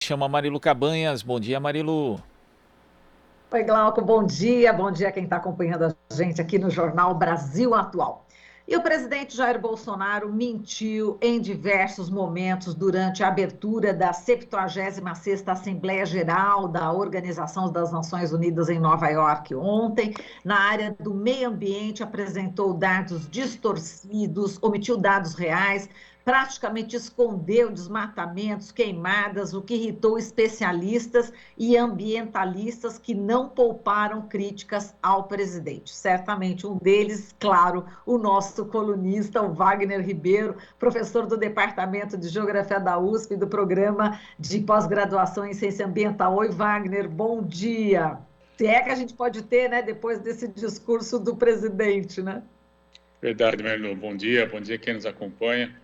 chama Marilu Cabanhas. Bom dia, Marilu. Oi, Glauco, bom dia quem está acompanhando a gente aqui no Jornal Brasil Atual. E o presidente Jair Bolsonaro mentiu em diversos momentos durante a abertura da 76ª Assembleia Geral da Organização das Nações Unidas em Nova York ontem. Na área do meio ambiente, apresentou dados distorcidos, omitiu dados reais, praticamente escondeu desmatamentos, queimadas, o que irritou especialistas e ambientalistas que não pouparam críticas ao presidente. Certamente um deles, claro, o nosso colunista, o Wagner Ribeiro, professor do Departamento de Geografia da USP, do Programa de Pós-Graduação em Ciência Ambiental. Oi, Wagner, bom dia. Se é que a gente pode ter, né, depois desse discurso do presidente, né? Verdade, Marino. Bom dia quem nos acompanha.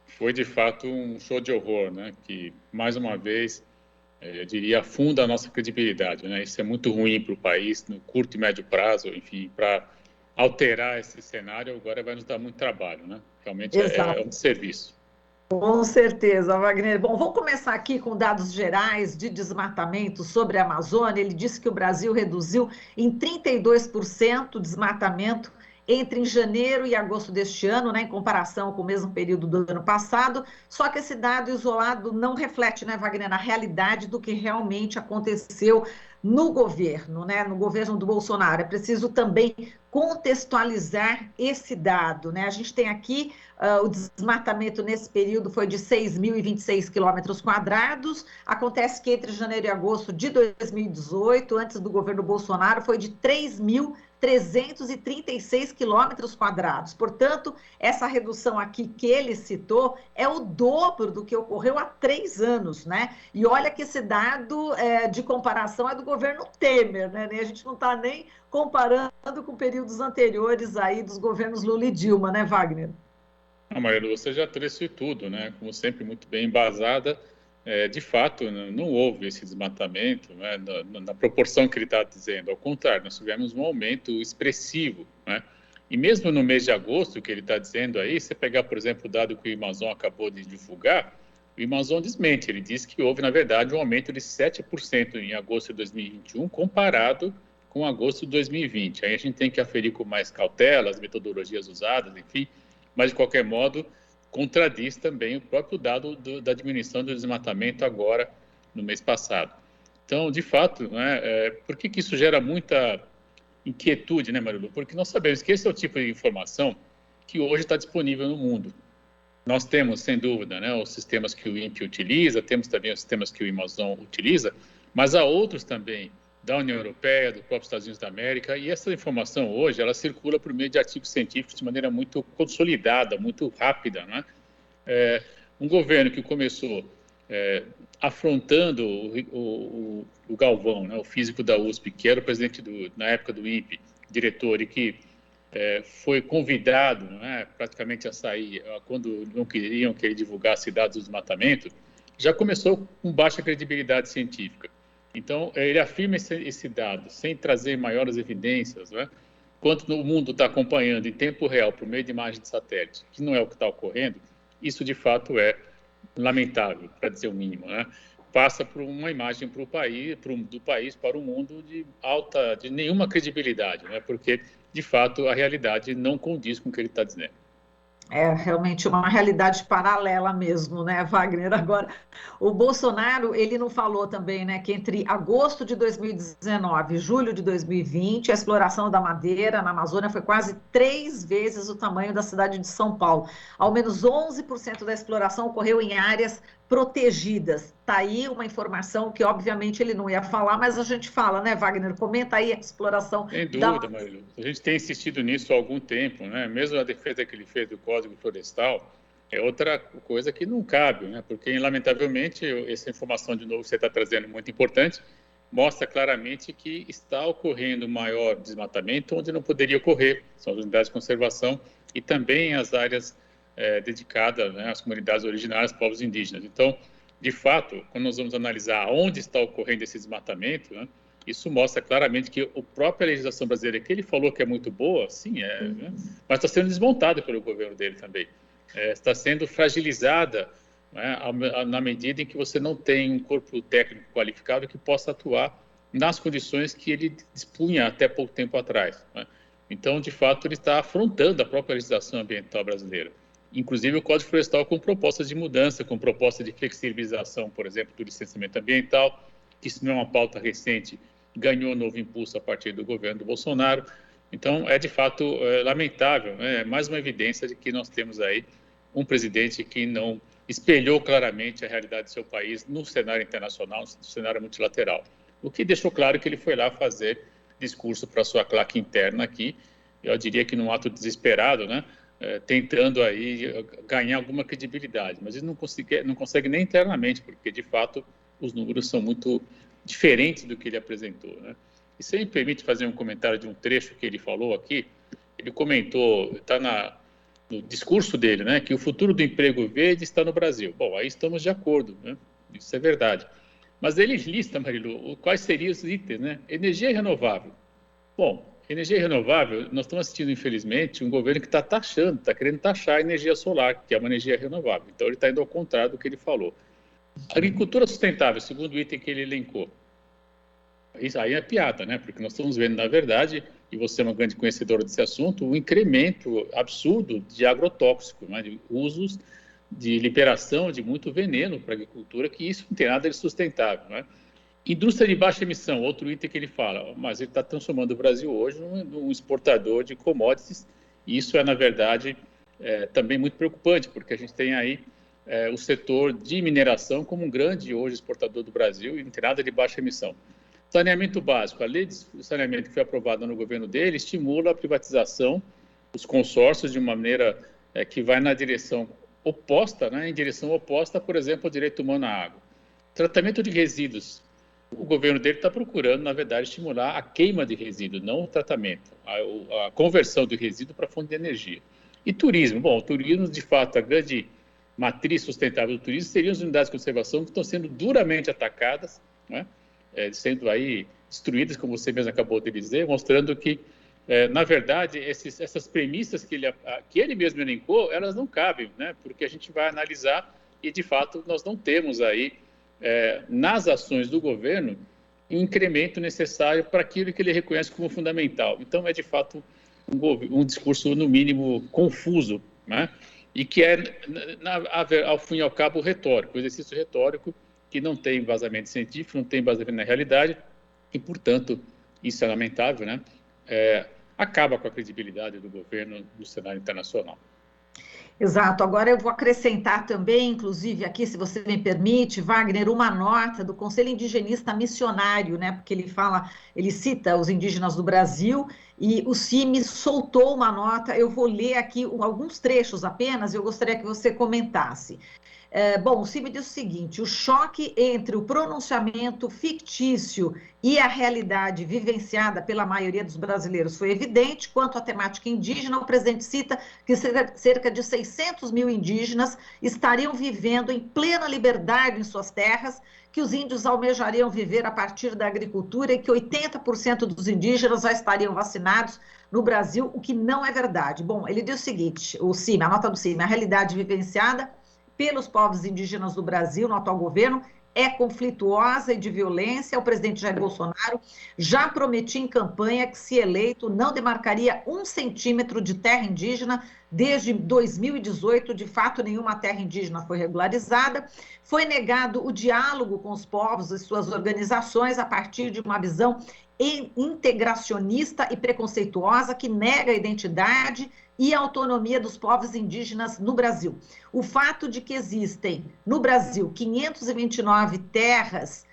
Foi de fato um show de horror, né? Que mais uma vez, eu diria, afunda a nossa credibilidade, né? Isso é muito ruim para o país no curto e médio prazo, enfim, para alterar esse cenário agora vai nos dar muito trabalho, né? Realmente é um serviço. Com certeza, Wagner. Bom, vou começar aqui com dados gerais de desmatamento sobre a Amazônia. Ele disse que o Brasil reduziu em 32% o desmatamento entre janeiro e agosto deste ano, né, em comparação com o mesmo período do ano passado. Só que esse dado isolado não reflete, né, Wagner, a realidade do que realmente aconteceu no governo, né, no governo do Bolsonaro. É preciso também contextualizar esse dado, né? A gente tem aqui o desmatamento nesse período foi de 6.026 quilômetros quadrados. Acontece que entre janeiro e agosto de 2018, antes do governo Bolsonaro, foi de 3.336 quilômetros quadrados. Portanto, essa redução aqui que ele citou é o dobro do que ocorreu há 3 anos, né? E olha que esse dado de comparação é do governo Temer, né? A gente não está nem comparando com períodos anteriores aí dos governos Lula e Dilma, né, Wagner? Marilu, você já trouxe tudo, né? Como sempre, muito bem embasada. De fato, não houve esse desmatamento, né, na proporção que ele está dizendo. Ao contrário, nós tivemos um aumento expressivo, né? E mesmo no mês de agosto, que ele está dizendo aí, se você pegar, por exemplo, o dado que o Amazon acabou de divulgar, o Amazon desmente. Ele diz que houve, na verdade, um aumento de 7% em agosto de 2021, comparado com agosto de 2020. Aí a gente tem que aferir com mais cautela as metodologias usadas, enfim, mas, de qualquer modo, contradiz também o próprio dado da diminuição do desmatamento agora, no mês passado. Então, de fato, né, por que isso gera muita inquietude, né, Marilu? Porque nós sabemos que esse é o tipo de informação que hoje está disponível no mundo. Nós temos, sem dúvida, né, os sistemas que o INPE utiliza, temos também os sistemas que o Amazon utiliza, mas há outros também da União Europeia, dos próprios Estados Unidos da América, e essa informação hoje, ela circula por meio de artigos científicos de maneira muito consolidada, muito rápida, né? Um governo que começou afrontando o Galvão, né, o físico da USP, que era o presidente na época do INPE, diretor, e que foi convidado, né, praticamente a sair quando não queriam que ele divulgasse dados do desmatamento, já começou com baixa credibilidade científica. Então, ele afirma esse dado sem trazer maiores evidências, né? Quanto o mundo está acompanhando em tempo real, por meio de imagem de satélite, que não é o que está ocorrendo, isso de fato é lamentável, para dizer o mínimo, né? Passa por uma imagem para o país, do país para o mundo de nenhuma credibilidade, né? Porque, de fato, a realidade não condiz com o que ele está dizendo. É realmente uma realidade paralela mesmo, né, Wagner? Agora, o Bolsonaro, ele não falou também, né, que entre agosto de 2019 e julho de 2020, a exploração da madeira na Amazônia foi quase 3 vezes o tamanho da cidade de São Paulo. Ao menos 11% da exploração ocorreu em áreas protegidas. Está aí uma informação que, obviamente, ele não ia falar, mas a gente fala, né, Wagner? Comenta aí a exploração Sem da... dúvida, Marilu. A gente tem insistido nisso há algum tempo, né? Mesmo a defesa que ele fez do Código Florestal é outra coisa que não cabe, né? Porque, lamentavelmente, essa informação, de novo, que você está trazendo, muito importante, mostra claramente que está ocorrendo maior desmatamento onde não poderia ocorrer. São as unidades de conservação e também as áreas dedicadas, né, às comunidades originárias, povos indígenas. Então, de fato, quando nós vamos analisar onde está ocorrendo esse desmatamento, né, isso mostra claramente que a própria legislação brasileira, que ele falou que é muito boa, sim, né, mas está sendo desmontada pelo governo dele também. Está sendo fragilizada né, na medida em que você não tem um corpo técnico qualificado que possa atuar nas condições que ele dispunha até pouco tempo atrás, né? Então, de fato, ele está afrontando a própria legislação ambiental brasileira. Inclusive o Código Florestal com propostas de mudança, com proposta de flexibilização, por exemplo, do licenciamento ambiental, que isso não é uma pauta recente, ganhou novo impulso a partir do governo do Bolsonaro. Então, é de fato lamentável, né? É mais uma evidência de que nós temos aí um presidente que não espelhou claramente a realidade do seu país no cenário internacional, no cenário multilateral. O que deixou claro que ele foi lá fazer discurso para sua claque interna aqui, eu diria que num ato desesperado, né? Tentando aí ganhar alguma credibilidade, mas ele não consegue nem internamente, porque de fato os números são muito diferentes do que ele apresentou, né? E se me permite fazer um comentário de um trecho que ele falou aqui, ele comentou, está no discurso dele, né, que o futuro do emprego verde está no Brasil. Bom, aí estamos de acordo, né? Isso é verdade. Mas ele lista, Marilu, quais seriam os itens, né? Energia renovável. Bom, energia renovável, nós estamos assistindo, infelizmente, um governo que está taxando, está querendo taxar a energia solar, que é uma energia renovável. Então, ele está indo ao contrário do que ele falou. Agricultura sustentável, segundo o item que ele elencou. Isso aí é piada, né? Porque nós estamos vendo, na verdade, e você é uma grande conhecedora desse assunto, um incremento absurdo de agrotóxico, né? De usos de liberação de muito veneno para a agricultura, que isso não tem nada de sustentável, né? Indústria de baixa emissão, outro item que ele fala, mas ele está transformando o Brasil hoje num exportador de commodities, e isso é, na verdade, também muito preocupante, porque a gente tem aí o setor de mineração como um grande hoje exportador do Brasil e não tem nada de baixa emissão. Saneamento básico, a lei de saneamento que foi aprovada no governo dele estimula a privatização dos consórcios de uma maneira que vai na direção oposta, né, em direção oposta, por exemplo, ao direito humano à água. Tratamento de resíduos, o governo dele está procurando, na verdade, estimular a queima de resíduos, não o tratamento, a conversão de resíduo para fonte de energia. E turismo, bom, o turismo, de fato, a grande matriz sustentável do turismo seriam as unidades de conservação que estão sendo duramente atacadas, né, sendo aí destruídas, como você mesmo acabou de dizer, mostrando que, na verdade, essas premissas que ele mesmo elencou, elas não cabem, né, porque a gente vai analisar e, de fato, nós não temos aí, nas ações do governo, um incremento necessário para aquilo que ele reconhece como fundamental. Então, é, de fato, um discurso, no mínimo, confuso, né, e que ao fim e ao cabo, retórico, um exercício retórico que não tem embasamento científico, não tem embasamento na realidade, e, portanto, isso é lamentável, né? Acaba com a credibilidade do governo no cenário internacional. Exato. Agora eu vou acrescentar também, inclusive aqui, se você me permite, Wagner, uma nota do Conselho Indigenista Missionário, né? Porque ele cita os indígenas do Brasil e o CIMI soltou uma nota. Eu vou ler aqui alguns trechos apenas e eu gostaria que você comentasse. Bom, o CIMI diz o seguinte: o choque entre o pronunciamento fictício e a realidade vivenciada pela maioria dos brasileiros foi evidente. Quanto à temática indígena, o presidente cita que cerca de 600 mil indígenas estariam vivendo em plena liberdade em suas terras, que os índios almejariam viver a partir da agricultura e que 80% dos indígenas já estariam vacinados no Brasil, o que não é verdade. Bom, ele diz o seguinte, o CIMI, a nota do CIMI: a realidade vivenciada pelos povos indígenas do Brasil no atual governo é conflituosa e de violência. O presidente Jair Bolsonaro já prometia em campanha que, se eleito, não demarcaria 1 centímetro de terra indígena. Desde 2018, de fato, nenhuma terra indígena foi regularizada. Foi negado o diálogo com os povos e suas organizações a partir de uma visão integracionista e preconceituosa que nega a identidade e a autonomia dos povos indígenas no Brasil. O fato de que existem no Brasil 529 terras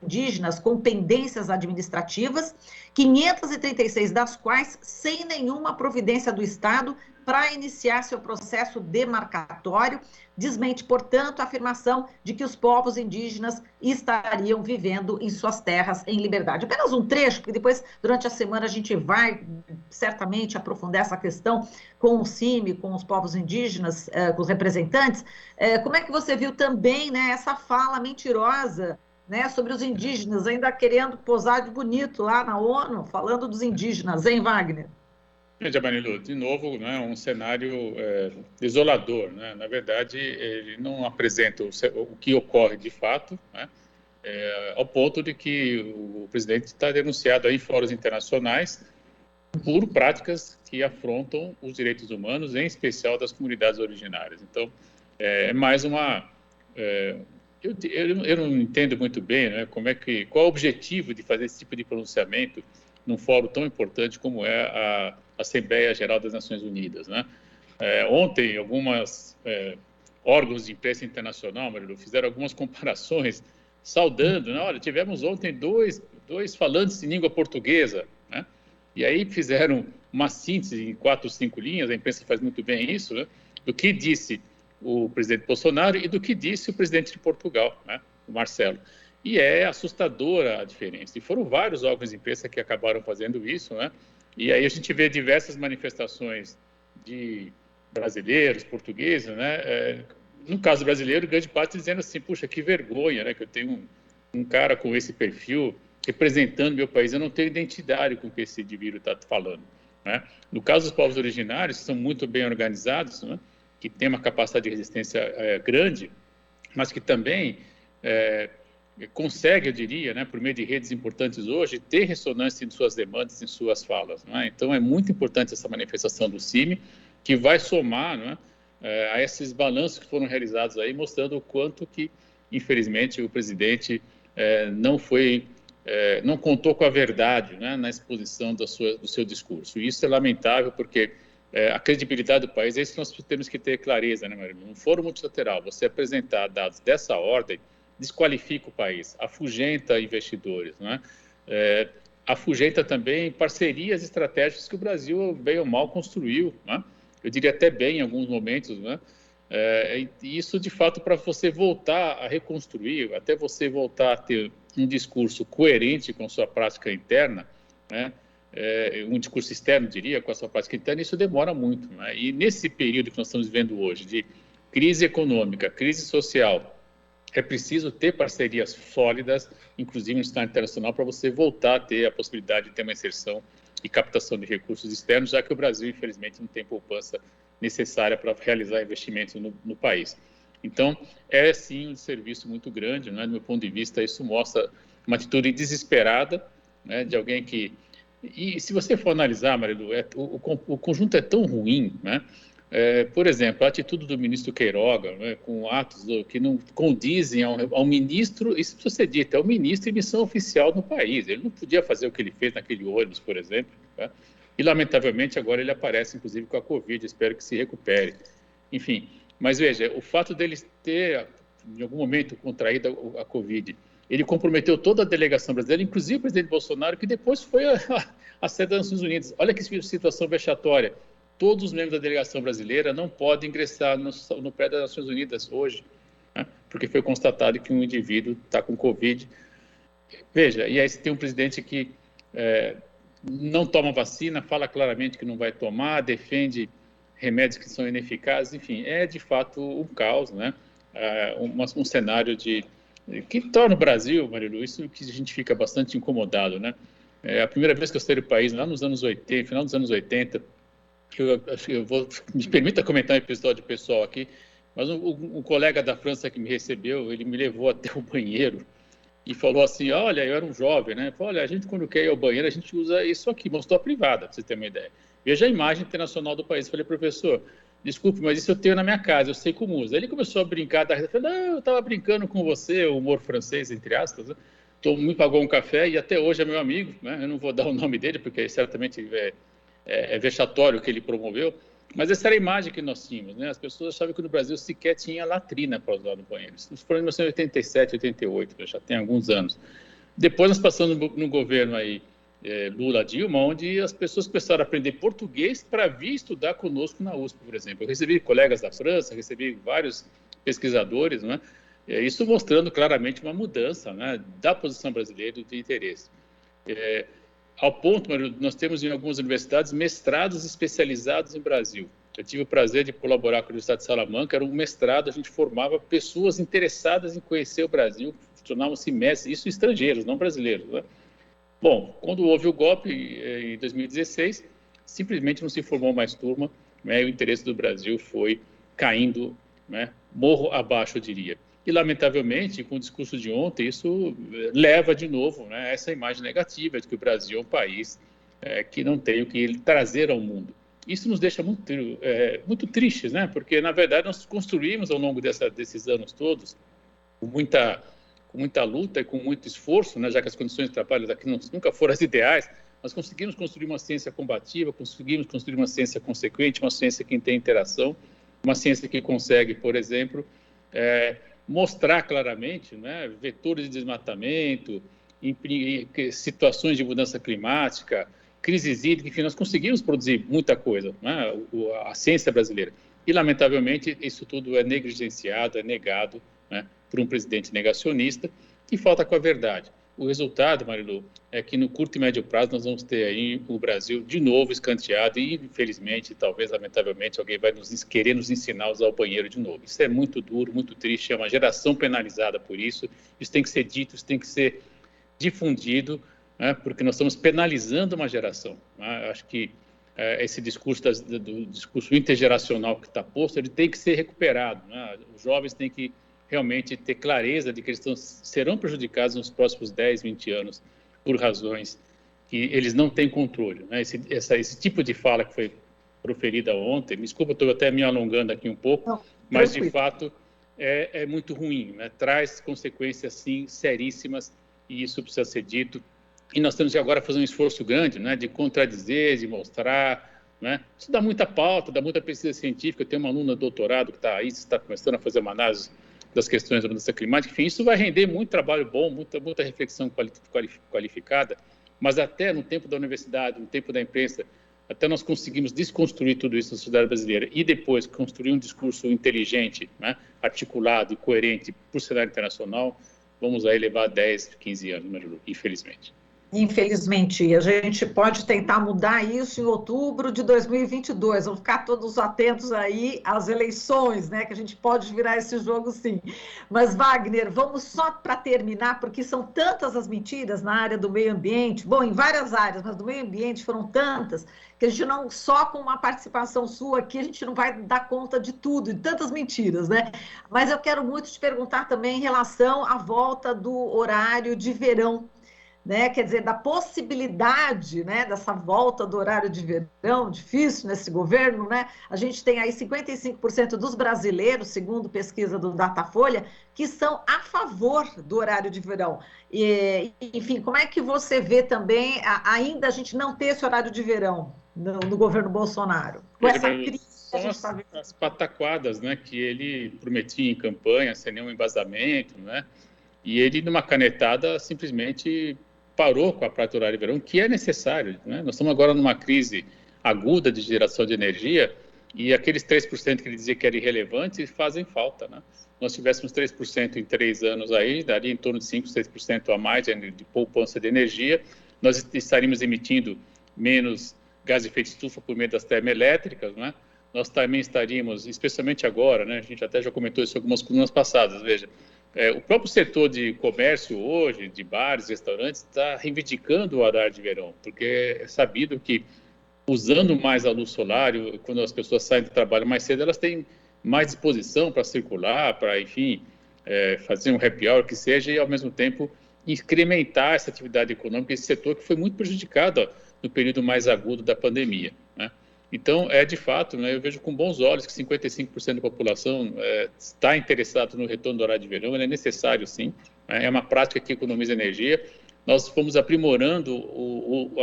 indígenas com pendências administrativas, 536 das quais sem nenhuma providência do Estado para iniciar seu processo demarcatório, desmente, portanto, a afirmação de que os povos indígenas estariam vivendo em suas terras em liberdade. Apenas um trecho, porque depois, durante a semana, a gente vai certamente aprofundar essa questão com o CIMI, com os povos indígenas, com os representantes. Como é que você viu também, né, essa fala mentirosa, né, sobre os indígenas, ainda querendo posar de bonito lá na ONU, falando dos indígenas, hein, Wagner? Veja, Marilu, de novo, né, um cenário desolador. Né? Na verdade, ele não apresenta o que ocorre de fato, né? Ao ponto de que o presidente está denunciado aí em fóruns internacionais por práticas que afrontam os direitos humanos, em especial das comunidades originárias. Então, é mais uma... Eu não entendo muito bem, né, qual é o objetivo de fazer esse tipo de pronunciamento num fórum tão importante como é a Assembleia Geral das Nações Unidas. Né? Ontem, alguns órgãos de imprensa internacional, Marilu, fizeram algumas comparações, saudando, né? Olha, tivemos ontem dois falantes em língua portuguesa, né? E aí fizeram uma síntese em 4 ou 5 linhas, a imprensa faz muito bem isso, né? Do que disse o presidente Bolsonaro e do que disse o presidente de Portugal, né? O Marcelo. E é assustadora a diferença. E foram vários órgãos de imprensa que acabaram fazendo isso, né? E aí a gente vê diversas manifestações de brasileiros, portugueses, né? No caso brasileiro, grande parte dizendo assim, puxa, que vergonha, né? Que eu tenho um cara com esse perfil representando meu país, eu não tenho identidade com o que esse indivíduo está falando. Né? No caso dos povos originários, que são muito bem organizados, né? Que têm uma capacidade de resistência grande, mas que também consegue, eu diria, né, por meio de redes importantes hoje, ter ressonância em suas demandas, em suas falas. Né? Então, é muito importante essa manifestação do CIMI, que vai somar, né, a esses balanços que foram realizados aí, mostrando o quanto que, infelizmente, o presidente não contou com a verdade, né, na exposição do seu discurso. E isso é lamentável, porque a credibilidade do país, é isso que nós temos que ter clareza, né, Maria? Num fórum multilateral, você apresentar dados dessa ordem, desqualifica o país, afugenta investidores, né? Afugenta também parcerias estratégicas que o Brasil, bem ou mal, construiu, né? Eu diria até bem em alguns momentos, né? Isso, de fato, para você voltar a reconstruir, até você voltar a ter um discurso coerente com sua prática interna, né? Um discurso externo, diria, com a sua prática interna, isso demora muito. Né? E nesse período que nós estamos vivendo hoje, de crise econômica, crise social, é preciso ter parcerias sólidas, inclusive no cenário internacional, para você voltar a ter a possibilidade de ter uma inserção e captação de recursos externos, já que o Brasil, infelizmente, não tem poupança necessária para realizar investimentos no país. Então, é sim um serviço muito grande, né? Do meu ponto de vista, isso mostra uma atitude desesperada, né, de alguém que... E se você for analisar, Marilu, o conjunto é tão ruim, né? Por exemplo, a atitude do ministro Queiroga, né, com atos que não condizem ao ministro, isso precisa ser dito, é o ministro em missão oficial no país. Ele não podia fazer o que ele fez naquele ônibus, por exemplo, né? E, lamentavelmente, agora ele aparece, inclusive, com a Covid, espero que se recupere. Enfim, mas veja, o fato dele ter, em algum momento, contraído a Covid, ele comprometeu toda a delegação brasileira, inclusive o presidente Bolsonaro, que depois foi à sede das Nações Unidas. Olha que situação vexatória. Todos os membros da delegação brasileira não podem ingressar no prédio das Nações Unidas hoje, né? Porque foi constatado que um indivíduo está com Covid. Veja, e aí você tem um presidente que não toma vacina, fala claramente que não vai tomar, defende remédios que são ineficazes, enfim, é de fato um caos, né? Um cenário que torna o Brasil, Marilu, isso que a gente fica bastante incomodado, né? A primeira vez que eu saí do país, lá nos anos 80, final dos anos 80, me permita comentar um episódio pessoal aqui, mas um colega da França que me recebeu, ele me levou até o banheiro e falou assim, olha, eu era um jovem, né? Falou, olha, a gente quando quer ir ao banheiro, a gente usa isso aqui, mostrou a privada, para você ter uma ideia. Veja a imagem internacional do país. Falei, professor, desculpe, mas isso eu tenho na minha casa, eu sei como usa. Aí ele começou a brincar, falei, não, eu estava brincando com você, o humor francês, entre aspas, né? Me pagou um café e até hoje é meu amigo, né? Eu não vou dar o nome dele, porque certamente é vexatório o que ele promoveu, mas essa era a imagem que nós tínhamos, né? As pessoas achavam que no Brasil sequer tinha latrina para usar no banheiro. Isso foi em 1987, 88, já tem alguns anos. Depois nós passamos no governo aí, Lula-Dilma, onde as pessoas começaram a aprender português para vir estudar conosco na USP, por exemplo. Eu recebi colegas da França, recebi vários pesquisadores, né? Isso mostrando claramente uma mudança, né, da posição brasileira e de interesse. Ao ponto, nós temos em algumas universidades mestrados especializados em Brasil. Eu tive o prazer de colaborar com a Universidade de Salamanca, era um mestrado, a gente formava pessoas interessadas em conhecer o Brasil, tornavam-se mestres, isso estrangeiros, não brasileiros, né? Bom, quando houve o golpe em 2016, simplesmente não se formou mais turma, né, e o interesse do Brasil foi caindo, né, morro abaixo, eu diria. E, lamentavelmente, com o discurso de ontem, isso leva de novo, né, essa imagem negativa de que o Brasil é um país que não tem o que trazer ao mundo. Isso nos deixa muito tristes, né, porque, na verdade, nós construímos ao longo desses anos todos, com muita luta e com muito esforço, né, já que as condições de trabalho daqui nunca foram as ideais, nós conseguimos construir uma ciência combativa, conseguimos construir uma ciência consequente, uma ciência que tem interação, uma ciência que consegue, por exemplo, mostrar claramente, né, vetores de desmatamento, situações de mudança climática, crises hídricas, enfim, nós conseguimos produzir muita coisa, né, a ciência brasileira. E, lamentavelmente, isso tudo é negligenciado, é negado, né, por um presidente negacionista que falta com a verdade. O resultado, Marilu, é que no curto e médio prazo nós vamos ter aí o Brasil de novo escanteado e, infelizmente, talvez, lamentavelmente, alguém vai querer nos ensinar a usar o banheiro de novo. Isso é muito duro, muito triste, é uma geração penalizada por isso. Isso tem que ser dito, isso tem que ser difundido, né, porque nós estamos penalizando uma geração. Né? Acho que esse discurso do discurso intergeracional que está posto, ele tem que ser recuperado. Né? Os jovens têm que realmente ter clareza de que eles serão prejudicados nos próximos 10, 20 anos por razões que eles não têm controle. Né? Esse tipo de fala que foi proferida ontem, me desculpa, estou até me alongando aqui um pouco, não, mas de fato é muito ruim, né? Traz consequências sim seríssimas e isso precisa ser dito. E nós temos que agora fazer um esforço grande, né, de contradizer, de mostrar, né? Isso dá muita pauta, dá muita pesquisa científica. Eu tenho uma aluna de doutorado que está aí, está começando a fazer uma análise das questões da mudança climática. Enfim, isso vai render muito trabalho bom, muita reflexão qualificada, mas até no tempo da universidade, no tempo da imprensa, até nós conseguimos desconstruir tudo isso na sociedade brasileira e depois construir um discurso inteligente, né, articulado e coerente para o cenário internacional, vamos aí levar 10, 15 anos, Marilu, infelizmente. Infelizmente, a gente pode tentar mudar isso em outubro de 2022. Vamos ficar todos atentos aí às eleições, né? Que a gente pode virar esse jogo, sim. Mas, Wagner, vamos só para terminar, porque são tantas as mentiras na área do meio ambiente, bom, em várias áreas, mas do meio ambiente foram tantas, que a gente não, só com uma participação sua aqui, a gente não vai dar conta de tudo, de tantas mentiras, né? Mas eu quero muito te perguntar também em relação à volta do horário de verão, né? Quer dizer, da possibilidade, né, dessa volta do horário de verão, difícil nesse governo, né? A gente tem aí 55% dos brasileiros, segundo pesquisa do Datafolha, que são a favor do horário de verão. E, enfim, como é que você vê também ainda a gente não ter esse horário de verão no governo Bolsonaro? Com essa crise que a gente está vendo. As pataquadas, né, que ele prometia em campanha, sem nenhum embasamento, né? E ele, numa canetada, simplesmente parou com a prática do horário de verão, que é necessário, né? Nós estamos agora numa crise aguda de geração de energia e aqueles 3% que ele dizia que era irrelevante fazem falta, né? Nós tivéssemos 3% em 3 anos aí, daria em torno de 5, 6% a mais de poupança de energia, nós estaríamos emitindo menos gás de efeito estufa por meio das termoelétricas, né? Nós também estaríamos, especialmente agora, né? A gente até já comentou isso em algumas colunas passadas, veja, o próprio setor de comércio hoje, de bares, restaurantes, está reivindicando o horário de verão, porque é sabido que, usando mais a luz solar, quando as pessoas saem do trabalho mais cedo, elas têm mais disposição para circular, para, enfim, fazer um happy hour que seja, e, ao mesmo tempo, incrementar essa atividade econômica, esse setor que foi muito prejudicado no período mais agudo da pandemia, né? Então, de fato, né, eu vejo com bons olhos que 55% da população está interessado no retorno do horário de verão. Ele é necessário, sim. É uma prática que economiza energia. Nós fomos aprimorando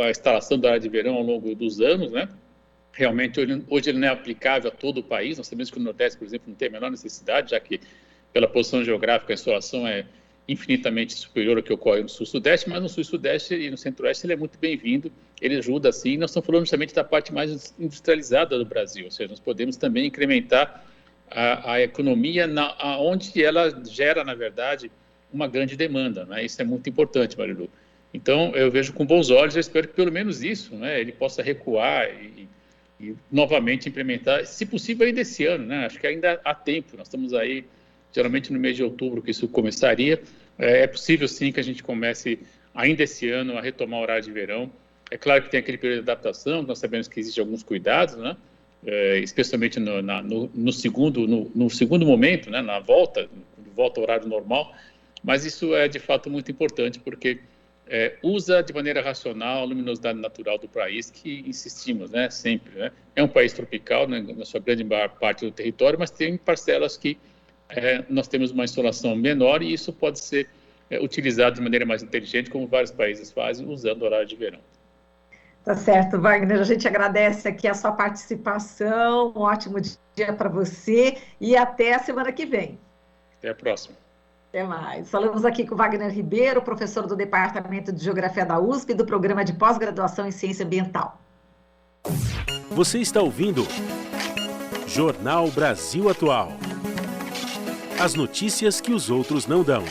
a instalação do horário de verão ao longo dos anos, né? Realmente, hoje ele não é aplicável a todo o país. Nós sabemos que o Nordeste, por exemplo, não tem a menor necessidade, já que, pela posição geográfica, a insolação é infinitamente superior ao que ocorre no Sul-Sudeste, mas no Sul-Sudeste e no Centro-Oeste ele é muito bem-vindo, ele ajuda sim. Nós estamos falando justamente da parte mais industrializada do Brasil, ou seja, nós podemos também incrementar a economia onde ela gera, na verdade, uma grande demanda, né? Isso é muito importante, Marilu. Então, eu vejo com bons olhos, eu espero que pelo menos isso, né, ele possa recuar e novamente implementar, se possível ainda esse ano, né? Acho que ainda há tempo, nós estamos aí geralmente no mês de outubro que isso começaria. É possível sim que a gente comece ainda esse ano a retomar o horário de verão. É claro que tem aquele período de adaptação, nós sabemos que existem alguns cuidados, né? Especialmente no segundo momento, né? Na volta ao horário normal, mas isso é de fato muito importante, porque usa de maneira racional a luminosidade natural do país, que insistimos, né? Sempre, né? É um país tropical, né? Na sua grande parte do território, mas tem parcelas que nós temos uma insolação menor e isso pode ser utilizado de maneira mais inteligente, como vários países fazem, usando o horário de verão. Tá certo, Wagner. A gente agradece aqui a sua participação. Um ótimo dia para você e até a semana que vem. Até a próxima. Até mais. Falamos aqui com Wagner Ribeiro, professor do Departamento de Geografia da USP e do Programa de Pós-Graduação em Ciência Ambiental. Você está ouvindo Jornal Brasil Atual. As notícias que os outros não dão.